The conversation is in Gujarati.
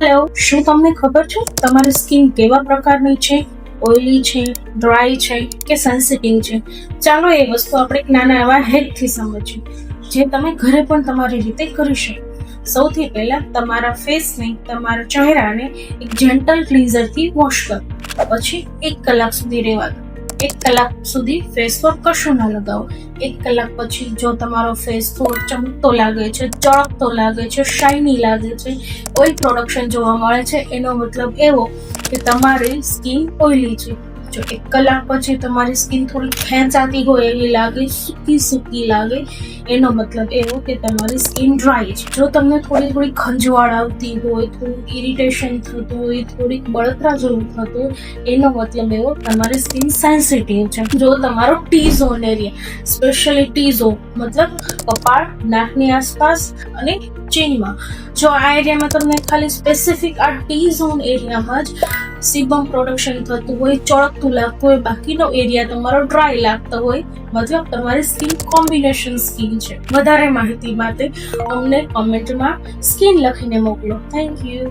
હેલો, શું તમને ખબર છે તમારી સ્કિન કેવા પ્રકારની છે? ઓઇલી છે, ડ્રાય છે કે સેન્સિટિવ છે? ચાલો એ વસ્તુ આપણે એક નાના એવા હેકથી સમજીએ, જે તમે ઘરે પણ તમારી રીતે કરી શકો. સૌથી પહેલા તમારા ફેસને, તમારા ચહેરાને એક જેન્ટલ ક્લીઝરથી વોશ કરો. પછી 1 કલાક સુધી રહેવા દો. 1 કલાક સુધી ફેસ પર કશું ના લગાવો. 1 કલાક પછી જો તમારો ફેસ થોડો ચમકતો લાગે છે, ચળકતો લાગે છે, શાઇની લાગે છે, ઓઇલ પ્રોડક્શન જોવા મળે છે, એનો મતલબ એવો કે તમારી સ્કિન ઓઇલી છે. જો 1 કલાક પછી તમારી સ્કિન થોડી ખેંચાતી હોય એવી લાગે, સૂકી લાગે, એનો મતલબ એવો કે તમારી સ્કિન ડ્રાય છે. જો તમને થોડી ખંજવાળ આવતી હોય, થોડું ઇરિટેશન થતું હોય, થોડીક બળતરા જેવું થતું હોય, એનો મતલબ એવો તમારી સ્કિન સેન્સિટિવ છે. જો તમારો T zone area, specially T zone મતલબ કપાળ, નાકની આસપાસ અને ચીનમાં, જો આ એરિયામાં તમને ખાલી સ્પેસિફિક આ ટી ઝોન એરિયામાં જ સિબમ પ્રોડક્શન થતું હોય, ચળકતું લાગતું હોય, બાકીનો એરિયા તમારો ડ્રાય લાગતો હોય, મતલબ તમારી સ્કિન કોમ્બિનેશન સ્કિન છે. વધારે માહિતી માટે અમને કોમેન્ટમાં સ્કિન લખીને મોકલો. Thank you.